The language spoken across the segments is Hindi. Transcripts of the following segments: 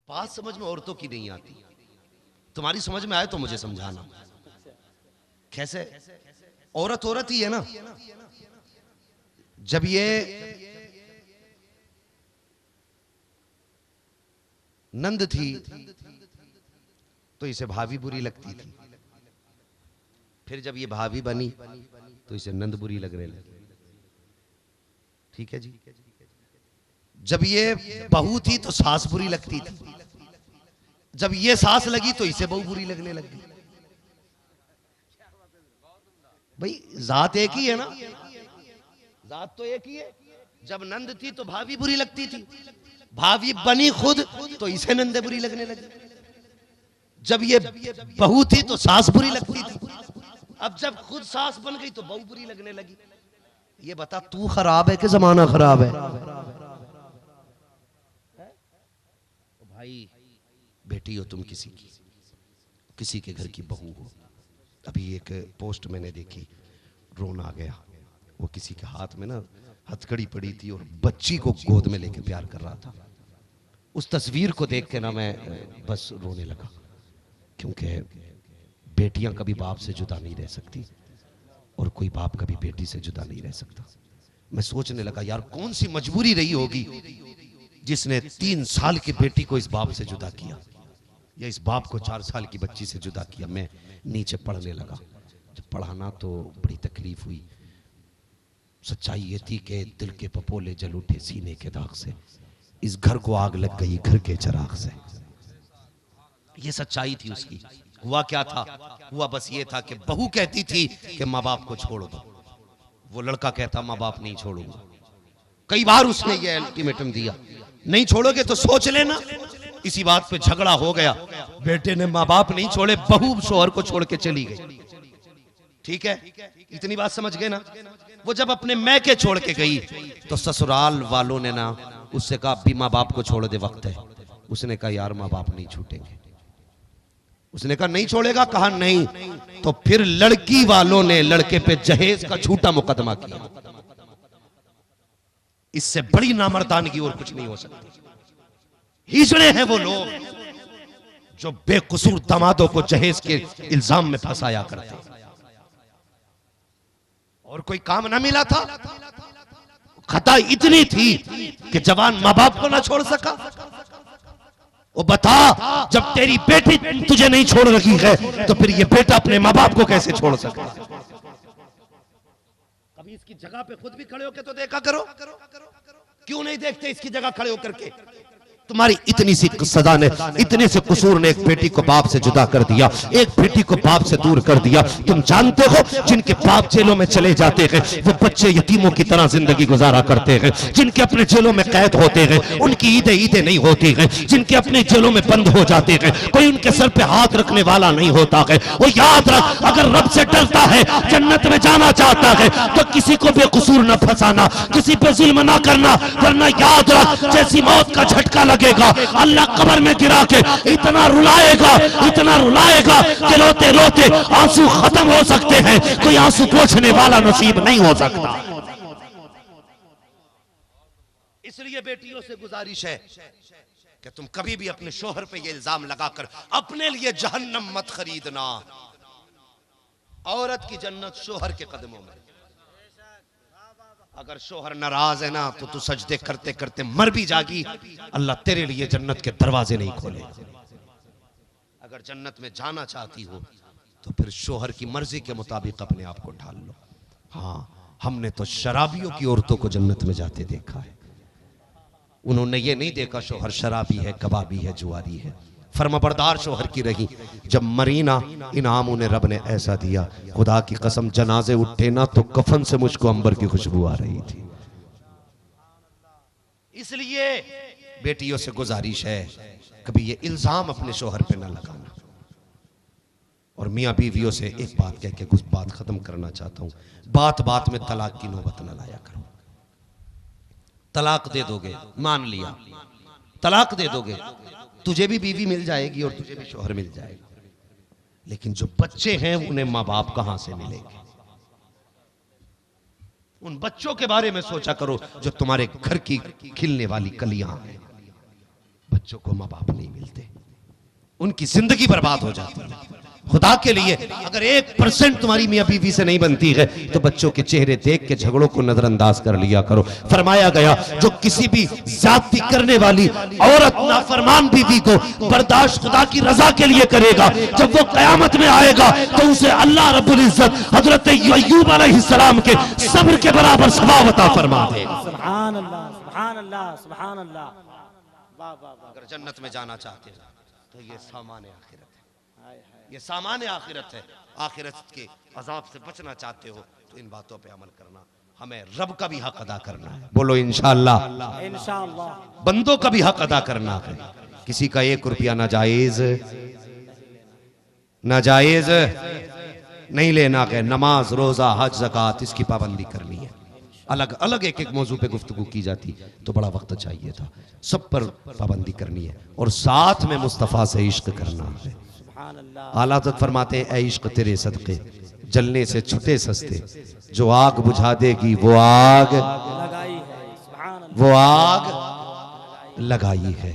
बात समझ में औरतों की नहीं आती, तुम्हारी समझ में आए तो मुझे समझाना। कैसे? औरत औरत ही है ना। जब ये नंद थी तो इसे भाभी बुरी लगती थी, फिर जब ये भाभी बनी तो इसे नंद बुरी लगने लगी। ठीक है जी। जब ये बहू थी तो सास बुरी लगती थी, जब ये सास लगी तो इसे बहू बुरी लगने लगी। भाई जात एक ही है ना, जात तो एक ही है। जब नंद थी तो भाभी बुरी लगती थी, भाभी बनी खुद तो इसे नंदे बुरी लगने लगी। जब ये बहू थी तो सास बुरी लगती थी, अब जब खुद सास बन गई तो बहू बुरी लगने लगी। ये बता तू खराब है कि जमाना खराब है? तो भाई बेटी हो तुम किसी की, किसी के घर की बहू हो। अभी एक पोस्ट मैंने देखी, रोना आ गया। वो किसी के हाथ में ना हथकड़ी पड़ी थी और बच्ची को गोद में लेके प्यार कर रहा था। उस तस्वीर को देख के ना मैं बस रोने लगा, क्योंकि बेटियां कभी बाप से जुदा नहीं रह सकती और कोई बाप कभी बेटी से जुदा नहीं रह सकता। मैं सोचने लगा यार कौन सी मजबूरी रही होगी जिसने 3 साल की बेटी को इस बाप से जुदा किया, या इस बाप को 4 साल की बच्ची से जुदा किया। मैं नीचे पढ़ने लगा, जब पढ़ाना तो बड़ी तकलीफ हुई। सच्चाई ये थी कि दिल के पपोले जल उठे सीने के दाग से, इस घर को आग लग गई घर के चिराग से। ये सच्चाई थी उसकी। हुआ क्या था? हुआ बस ये था कि बहू कहती थी कि माँ बाप को छोड़ दो, वो लड़का कहता माँ बाप नहीं छोड़ूंगा। कई बार उसने ये अल्टीमेटम दिया, नहीं छोड़ोगे तो सोच लेना। इसी बात पे झगड़ा हो गया, बेटे ने माँ बाप नहीं छोड़े, बहू शोहर को छोड़ के चली गई। ठीक है, इतनी बात समझ गए ना। वो जब अपने मैके छोड़ के गई तो ससुराल वालों ने ना उससे कहा भी माँ बाप को छोड़ दे, वक्त है। उसने कहा यार माँ बाप नहीं छूटेंगे। उसने कहा नहीं छोड़ेगा, कहा नहीं। तो फिर लड़की वालों ने लड़के पे जहेज का झूठा मुकदमा किया। इससे बड़ी नामर्दानगी और कुछ नहीं हो सकती। हिजड़े हैं वो लोग जो बेकसूर दामादों को जहेज के इल्जाम में फंसाया करते, और कोई काम ना मिला था। खता इतनी थी कि जवान माँ बाप को ना छोड़ सका। वो बता, जब तेरी बेटी तुझे नहीं छोड़ रही है तो फिर ये बेटा अपने माँ बाप को कैसे छोड़ सकता? कभी इसकी जगह पे खुद भी खड़े होकर तो देखा करो। क्यों नहीं देखते इसकी जगह खड़े होकर के? तुम्हारी इतनी सी सजा ने, इतने से कसूर ने एक बेटी को बाप से जुदा कर दिया, एक बेटी को बाप से दूर कर दिया। तुम जानते हो जिनके बाप जेलों में चले जाते हैं वो बच्चे यतीमों की तरह जिंदगी गुजारा करते हैं। जिनके अपने जेलों में कैद होते हैं उनकी ईदें नहीं होती हैं। जिनके अपने जेलों में बंद हो जाते हैं कोई उनके सर पे हाथ रखने वाला नहीं होता है। वो याद रख, अगर रब से डरता है, जन्नत में जाना चाहता है तो किसी को बेकसूर न फंसाना, किसी पे जुल्म न करना, वरना याद रख जैसी मौत का झटका लगेगा अल्लाह कब्र में गिरा के इतना रुलाएगा कि रोते रोते आंसू खत्म हो सकते हैं, कोई आंसू पोंछने वाला नसीब नहीं हो सकता। इसलिए बेटियों से गुजारिश है कि तुम कभी भी अपने शोहर पे ये इल्जाम लगाकर अपने लिए जहन्नम मत खरीदना। औरत की जन्नत शोहर के कदमों में। अगर शोहर नाराज है ना तो तू सजदे करते करते मर भी जागी, अल्लाह तेरे लिए जन्नत के दरवाजे नहीं खोले। अगर जन्नत में जाना चाहती हो तो फिर शोहर की मर्जी के मुताबिक अपने आप को ढाल लो। हाँ, हमने तो शराबियों की औरतों को जन्नत में जाते देखा है। उन्होंने ये नहीं देखा शोहर शराबी है, कबाबी है, जुआरी है। फर्माबरदार शोहर की रही। जब मरीना इनाम उन्हें रब ने ऐसा दिया, खुदा की कसम जनाजे उठे ना तो कफन से मुझको अंबर की खुशबू आ रही थी। इसलिए बेटियों से गुजारिश है कभी ये इल्जाम अपने शोहर पे ना लगाना। और मियाँ बीवियों से एक बात कह के कुछ बात खत्म करना चाहता हूँ, बात बात में तलाक की नौबत ना लाया करो। तलाक दे दोगे, मान लिया, तलाक दे दोगे, तुझे भी बीवी मिल जाएगी और तुझे भी शोहर मिल जाएगा, लेकिन जो बच्चे हैं उन्हें माँ बाप कहां से मिलेंगे? उन बच्चों के बारे में सोचा करो जो तुम्हारे घर की खिलने वाली कलियां हैं। बच्चों को माँ बाप नहीं मिलते, उनकी जिंदगी बर्बाद हो जाती है। खुदा के लिए अगर 1% तुम्हारी मियां बीवी से नहीं बनती है तो बच्चों के चेहरे देख के झगड़ों को नजरअंदाज कर लिया करो। फरमाया गया जो किसी भी जाति करने वाली औरत नाफरमान बीवी को बर्दाश्त खुदा की रजा के लिए करेगा, जब वो कयामत में आएगा तो उसे अल्लाह रब्बुल इज्जत हजरत अय्यूब अलैहिस्सलाम के सब्र के बराबर सवाब अता फरमा देगा। सुभान अल्लाह, सुभान अल्लाह, सुभान अल्लाह। वाह वाह वाह। अगर जन्नत में जाना चाहते हो तो ये सामान आखिरत है, ये सामान आखिरत है। आखिरत के अजाब से बचना चाहते हो तो इन बातों पे अमल करना, हमें रब का भी हक अदा करना है। बोलो इंशाअल्लाह, इंशाअल्लाह। बंदों का भी हक अदा करना है। किसी का 1 रुपया नाजायज नाजायज नहीं लेना है। नमाज, रोजा, हज, ज़कात, इसकी पाबंदी करनी है। अलग अलग एक एक मौजू पे गुफ्तगू की जाती तो बड़ा वक्त चाहिए था। सब पर पाबंदी करनी है और साथ में मुस्तफ़ा से इश्क करना है। आला हज़रत फरमाते हैं, ऐ इश्क तेरे सदके जलने से छुटे सस्ते, जो आग बुझा देगी वो आग लगाई है, वो आग लगाई है।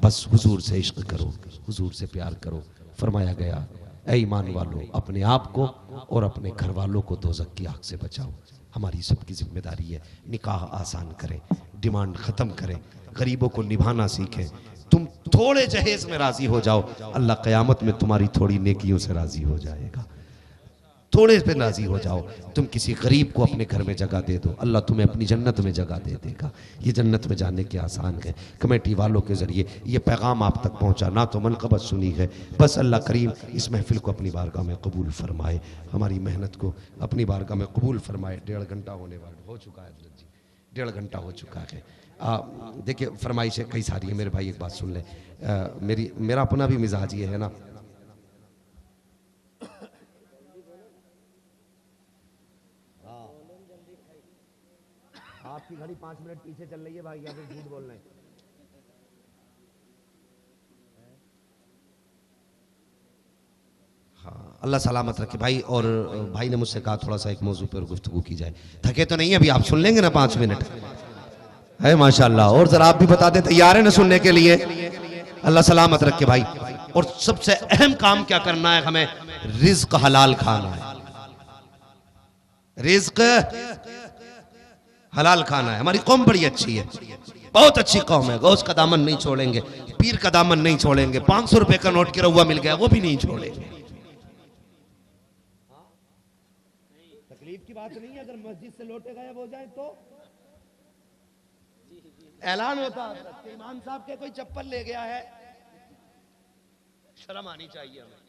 बस हुजूर से इश्क करो, हुजूर से प्यार करो। फरमाया गया, ऐ ईमान वालों अपने आप को और अपने घर वालों को दोज़ख की आग से बचाओ। हमारी सबकी जिम्मेदारी है। निकाह आसान करें, डिमांड खत्म करें, गरीबों को निभाना सीखें। तुम थोड़े जहेज में राजी हो जाओ, अल्लाह क़यामत में तुम्हारी थोड़ी नेकियों से राजी हो जाएगा। थोड़े पे राजी हो जाओ। तुम किसी गरीब को अपने घर में जगह दे दो, अल्लाह तुम्हें अपनी जन्नत में जगह दे देगा। ये जन्नत में जाने के आसान है। कमेटी वालों के जरिए ये पैगाम आप तक पहुंचा, ना तो मनक़बत सुनी है। बस अल्लाह करीम इस महफिल को अपनी बारगाह में कबूल फरमाए, हमारी मेहनत को अपनी बारगाह में कबूल फरमाए। 1.5 घंटा होने वाला हो चुका है जी, 1.5 घंटा हो चुका है। देखिए फरमाइशें कई सारी है मेरे भाई, एक बात सुन ले। मेरा अपना भी मिजाज ये है ना, आपकी घड़ी 5 मिनट पीछे चल रही है भाई, या फिर झूठ बोल रहे हैं। हाँ, अल्लाह सलामत रखे भाई। और भाई ने मुझसे कहा थोड़ा सा एक मौजू पर गुफ्तगू की जाए। थके तो नहीं अभी, आप सुन लेंगे ना 5 मिनट है माशाल्लाह। और जरा आप भी बता दें, तैयार है ना सुनने के लिए? अल्लाह सलामत रखे भाई। और सबसे अहम काम क्या करना है हमें? रिज्क हलाल खाना है। रिज्क हलाल खाना है। हमारी कौम बड़ी अच्छी है, बहुत अच्छी कौम है। गौस का दामन नहीं छोड़ेंगे, पीर का दामन नहीं छोड़ेंगे। 500 रुपए का नोट गिरा हुआ मिल गया वो भी नहीं छोड़ेंगे। तकलीफ की बात नहीं है अगर मस्जिद से लौटे गायब हो जाए तो। ऐलान होता है इमाम साहब के कोई चप्पल ले गया है, शर्म आनी चाहिए हमें।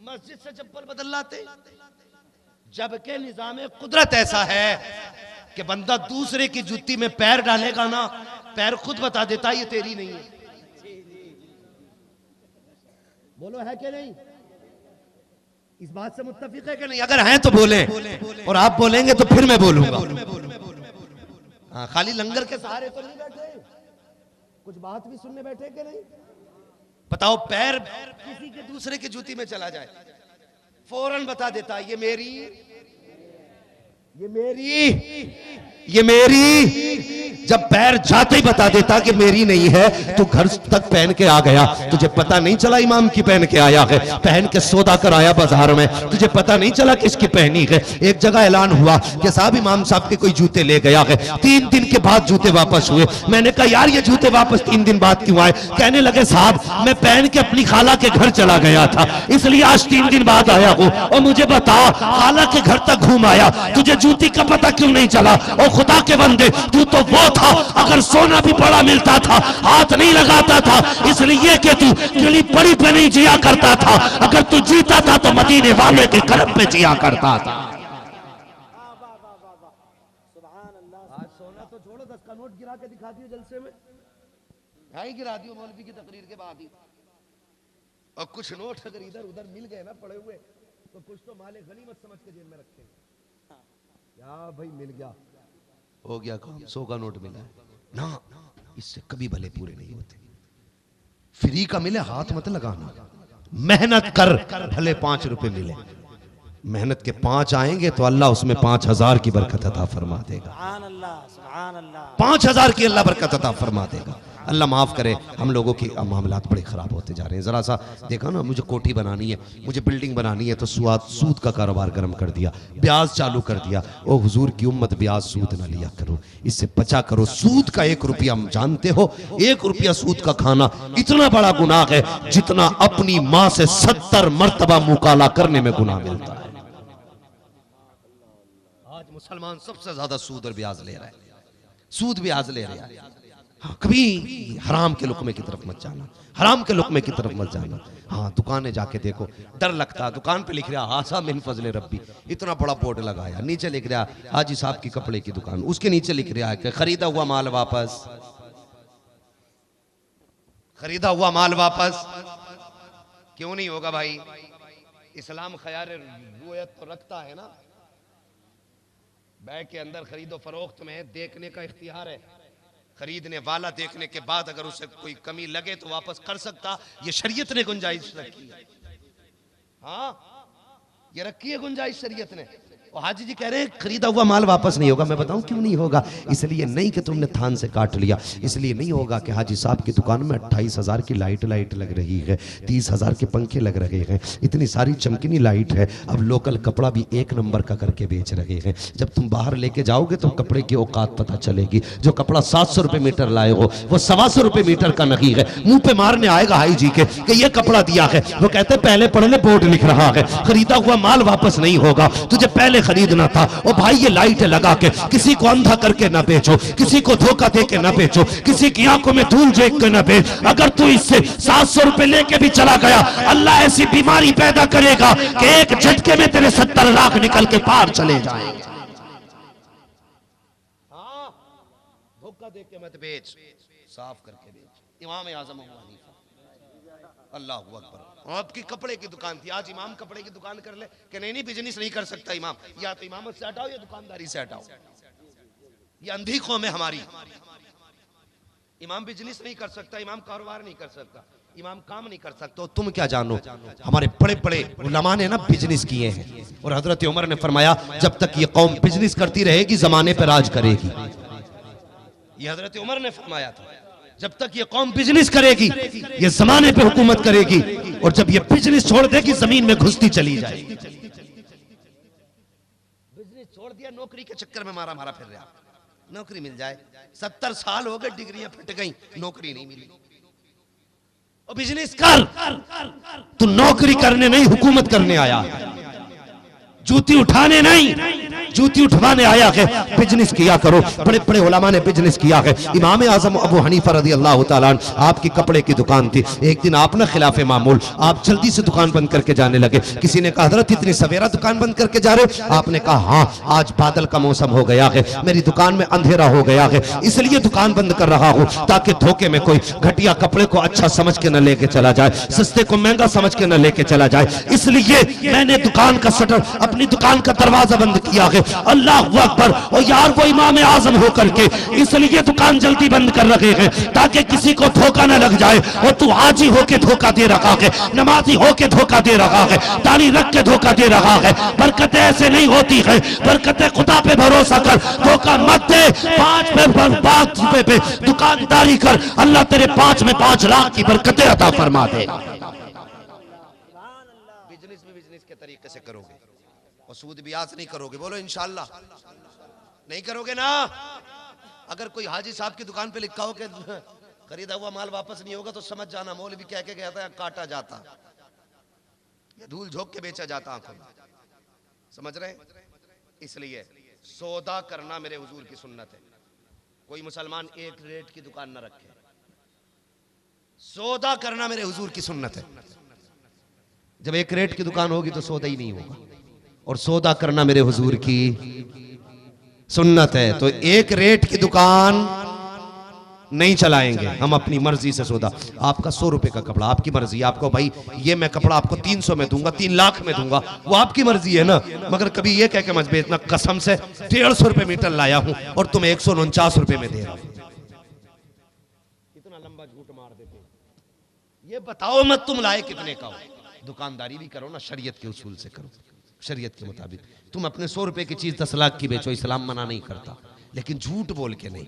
मस्जिद से चप्पल बदल लाते, जबकि निजाम कुदरत ऐसा है कि बंदा दूसरे की जूती में पैर डालेगा ना, पैर खुद बता देता ये तेरी नहीं है। बोलो है कि नहीं? इस बात से मुत्तफिक है कि नहीं? अगर हैं तो बोलें, और आप बोलेंगे तो फिर मैं बोलूंगा। हाँ, खाली लंगर के सहारे तो नहीं बैठे, कुछ बात भी सुनने बैठे कि नहीं? बताओ, पैर किसी के दूसरे की जूती में चला जाए, फौरन बता देता ये मेरी, ये मेरी, ये मेरी। जब पैर जाते ही बता देता कि मेरी नहीं है, तो घर तक पहन के आ गया, तुझे पता नहीं चला इमाम की पहन के आया है, पहन के सौदा कर आया बाजार में, तुझे पता नहीं चला किसकी पहनी है। एक जगह ऐलान हुआ कि साहब इमाम साहब के कोई जूते ले गया है। 3 दिन के बाद जूते वापस हुए। मैंने कहा यार ये जूते वापस 3 दिन बाद क्यों आए? कहने लगे साहब मैं पहन के अपनी खाला के घर चला गया था, इसलिए आज 3 दिन बाद आया हूँ। और मुझे बता, खाला के घर तक घूम आया, तुझे जूती का पता क्यों नहीं चला? और खुदा के बंदे, तू तो वो था अगर सोना भी बड़ा मिलता था हाथ नहीं लगाता था, इसलिए कि तू किली बड़ी पे नहीं जिया करता था। अगर तू जीता था तो मदीने वाले के करम पे जिया करता था। आज सोना तो छोड़ो, 10 का नोट गिरा के दिखा दियो जलसे में, ढाई गिरा दियो मौलवी की तकरीर के बाद ही। और कुछ नोट अगर इधर उधर मिल गए ना पड़े हुए, तो कुछ तो माले गनीमत समझ के जेब में रखे। क्या भाई मिल गया, हो गया काम, 100 का नोट मिला ना, इससे कभी भले पूरे नहीं होते। फ्री का मिले हाथ मत लगाना, मेहनत कर, भले 5 रुपए मिले, मेहनत के 5 आएंगे तो अल्लाह उसमें 5000 की बरकत अता फरमा देगा। 5000 की अल्लाह बरकत अता फरमा देगा। अल्लाह माफ़ करे, हम लोगों के मामलात बड़े ख़राब होते जा रहे हैं। ज़रा सा देखा ना, मुझे कोठी बनानी है, मुझे बिल्डिंग बनानी है, तो सूद का कारोबार गर्म कर दिया, ब्याज चालू कर दिया। ओ हुजूर की उम्मत, ब्याज सूद ना लिया करो, इससे बचा करो। सूद का 1 रुपया, हम जानते हो 1 रुपया सूद का खाना इतना बड़ा गुनाह है जितना अपनी माँ से 70 मर्तबा मुकाला करने में गुनाह मिलता है। आज मुसलमान सबसे ज्यादा सूद और ब्याज ले रहा है, सूद ब्याज ले रहा है। हाँ, कभी हराम के लुकमे की तरफ मत जाना, हराम के लुकमे की तरफ मत जाना। हाँ, दुकानें जाके देखो, डर लगता है। दुकान पे लिख रहा हासा मिन फजले रब्बी, इतना बड़ा बोर्ड लगाया, नीचे लिख रहा हाजी साहब की कपड़े की दुकान, उसके नीचे लिख रहा है कि खरीदा हुआ माल वापस, खरीदा हुआ माल वापस। क्यों नहीं होगा भाई? इस्लाम खयार रुयत तो रखता है ना। बैग के अंदर खरीदो फरोख्त में देखने का इख्तियार है, खरीदने वाला देखने के बाद अगर उसे कोई कमी लगे तो वापस कर सकता। ये शरीयत ने गुंजाइश रखी है। हाँ, ये रखी है गुंजाइश शरीयत ने। और हाजी जी कह रहे हैं खरीदा हुआ माल वापस नहीं होगा। मैं बताऊं क्यों नहीं होगा? इसलिए नहीं कि तुमने थान से काट लिया, इसलिए नहीं होगा कि हाजी साहब की दुकान में 28,000 की लाइट लग रही है, 30,000 के पंखे लग रहे हैं, इतनी सारी चमकीनी लाइट है। अब लोकल कपड़ा भी 1 नंबर का करके बेच रहे हैं। जब तुम बाहर लेके जाओगे तो कपड़े की औकात पता चलेगी। जो कपड़ा 700 रुपए मीटर लाए हो वो 125 रुपए मीटर का नहीं है। मुंह पे मारने आएगा हाई जी के कि ये कपड़ा दिया है, वो कहते पहले पढ़ ले, बोर्ड लिख रहा है खरीदा हुआ माल वापस नहीं होगा, तुझे पहले खरीदना था। ओ भाई, ये लाइट लगा के किसी को अंधा करके ना बेचो, किसी को धोखा दे के ना बेचो, किसी की आंखों में धूल झोंक के ना बेच। अगर तू इससे 700 रुपए लेके भी चला गया, अल्लाह ऐसी बीमारी पैदा करेगा कि एक झटके में तेरे 70 लाख निकल के पार चले जाएंगे। हाँ, धोखा दे के मत बेच, साफ करके बेच। इमाम आजम अबू हनीफा, अल्लाह अकबर। आपकी कपड़े की दुकान थी, आज इमाम कपड़े की दुकान कर ले कि नहीं बिजनेस नहीं कर सकता इमाम। या तो इमामत से हटाओ या दुकानदारी से हटाओ। ये अंधी कौम है हमारी। इमाम बिजनेस नहीं कर सकता, इमाम कारोबार नहीं कर सकता, इमाम काम नहीं कर सकता। तुम क्या जानो? हमारे बड़े बड़े उलमा ने ना बिजनेस किए हैं। और हजरत उमर ने फरमाया जब तक ये कौम बिजनेस करती रहेगी जमाने पर राज करेगी। ये हजरत उमर ने फरमाया था, जब तक ये कौम बिजनेस करेगी ये जमाने पे हुकूमत करेगी, और जब ये बिजनेस छोड़ देगी जमीन में घुसती चली जाएगी। बिजनेस छोड़ दिया, नौकरी के चक्कर में मारा फिर रहा। नौकरी मिल जाए, 70 साल हो गए, डिग्रियां फट गई, नौकरी नहीं मिली। और बिजनेस कर, तू नौकरी करने नहीं हुकूमत करने आया, जूती उठाने नहीं, जूती उठवाने आया है। बिजनेस किया करो। बड़े बड़े उलमा ने बिजनेस किया है। इमाम आजम अबू हनीफा रज़ी अल्लाह तआला अन्हु, आपकी कपड़े की दुकान थी। एक दिन आप ना खिलाफे मामूल आप जल्दी से दुकान बंद करके जाने लगे। किसी ने कहा हज़रत इतनी सवेरा दुकान बंद करके जा रहे हो? आपने कहा हाँ, आज बादल का मौसम हो गया है, मेरी दुकान में अंधेरा हो गया है, इसलिए दुकान बंद कर रहा हूँ ताकि धोखे में कोई घटिया कपड़े को अच्छा समझ के न लेके चला जाए, सस्ते को महंगा समझ के न लेके चला जाए। इसलिए मैंने दुकान का शटर, अपनी दुकान का दरवाजा बंद किया है। अल्लाह अकबर। और यार वो इमाम आजम होकर के इसलिए दुकान जल्दी बंद कर रहे हैं ताकि किसी को धोखा न लग जाए। और तू हाजी होके धोखा दे रहा है, नमाजी होके धोखा दे रहा है, दाढ़ी रख के धोखा दे रहा है। बरकतें ऐसे नहीं होती है, बरकतें खुदा पे भरोसा कर, धोखा मत दे। 5 रुपए पे दुकानदारी कर, अल्लाह तेरे 5 में 5 लाख की बरकतें अता फरमा देगा। बिजनेस भी बिजनेस के तरीके से करोगे और सूद ब्याज नहीं करोगे, बोलो इंशाल्लाह नहीं करोगे ना। अगर कोई हाजी साहब की दुकान पे लिखा हो कि खरीदा हुआ माल वापस नहीं होगा तो समझ जाना मौलवी कह के गया था, काटा जाता या धूल झोंक के बेचा जाता आंखों में। समझ रहे? इसलिए सौदा करना मेरे हुजूर की सुन्नत है। कोई मुसलमान एक रेट की दुकान न रखे, सौदा करना मेरे हुजूर की सुन्नत है। जब एक रेट की दुकान होगी तो सौदा ही नहीं होगा, और सौदा करना मेरे हुजूर की सुन्नत है। तो एक रेट की दुकान नहीं चलाएंगे हम, अपनी मर्जी से सौदा। आपका 100 रुपए का कपड़ा, आपकी मर्जी, आपको भाई ये मैं कपड़ा आपको 300 में दूंगा, 3 लाख में दूंगा, वो आपकी मर्जी है ना। मगर कभी ये कह के मत बेचना कसम से 150 रुपए मीटर लाया हूं और तुम्हें 149 रुपए में दे रहा हूं। इतना लंबा झूठ मार देते। ये बताओ मत तुम लाए कितने का हो। दुकानदारी भी करो ना, शरीयत के उसूल से करो, शरीयत के मुताबिक। तुम अपने 100 रुपए की चीज 10 लाख की बेचो, इस्लाम मना नहीं करता, लेकिन झूठ बोल के नहीं।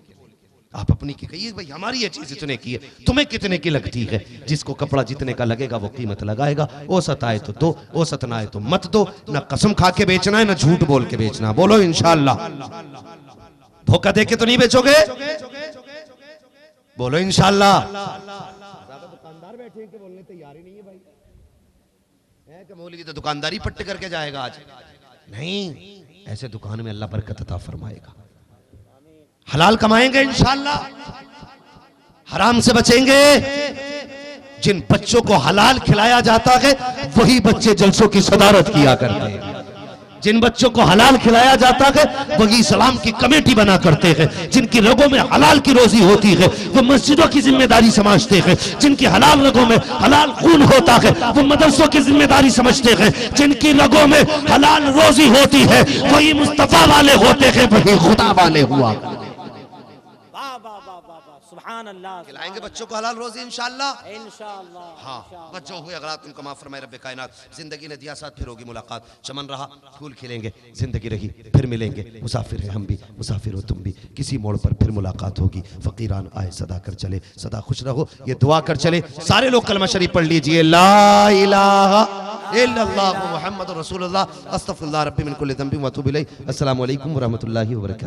आप अपनी की कहिए भाई हमारी ये चीज इतने की है, तुम्हें कितने की लगती है। जिसको कपड़ा जितने का लगेगा वो कीमत लगाएगा। औसत आए तो दो, औसत ना आए तो मत दो। ना कसम खा के बेचना है ना झूठ बोल के बेचना। बोलो इंशाअल्लाह। धोखा दे के तो नहीं बेचोगे? बोलो इंशाअल्लाह। ज्यादा दुकानदार बैठे हैं कि बोलने तैयार ही नहीं है भाई। है कि मौलवी तो दुकानदारी पट्टे करके जाएगा आज? नहीं, ऐसे दुकान में अल्लाह बरकत अता फरमाएगा। हलाल कमाएंगे इंशाअल्लाह, हराम से बचेंगे। जिन बच्चों को हलाल खिलाया जाता है वही बच्चे जलसों की सदारत किया करते हैं। जिन बच्चों को हलाल खिलाया जाता है वही इस्लाम की कमेटी बना करते हैं। जिनकी रगों में हलाल की रोजी होती है वो मस्जिदों की जिम्मेदारी समझते हैं। जिनकी हलाल रगों में हलाल खून होता है वो मदरसों की जिम्मेदारी समझते हैं। जिनकी रगों में हलाल रोजी होती है वही मुस्तफा वाले होते हैं, वही खुदा वाले हुआ। सुभान अल्लाह। खिलाएंगे बच्चों को हलाल रोजी इंशाअल्लाह। इंशाअल्लाह। हाँ, बच्चों हुए अगर तुम कमा फरमाए रब्बे कायनात। जिंदगी ने दिया साथ, फिर होगी मुलाकात। चमन रहा फूल खिलेंगे, जिंदगी रही फिर मिलेंगे। मुसाफिर है हम भी, मुसाफिर हो तुम भी, किसी मोड़ पर फिर मुलाकात होगी। फकीरान आए सदा कर चले, सदा खुश रहो ये दुआ कर चले। सारे लोग कलमा शरीफ पढ़ लीजिए। ला इलाहा इल्लल्लाह मुहम्मदुर रसूलुल्लाह अस्तगफिरुल्लाह रब्बी मिन कुल्ली ज़ंबिन व अतूबु इलैह। अस्सलामु अलैकुम व रहमतुल्लाहि व बरकातहू।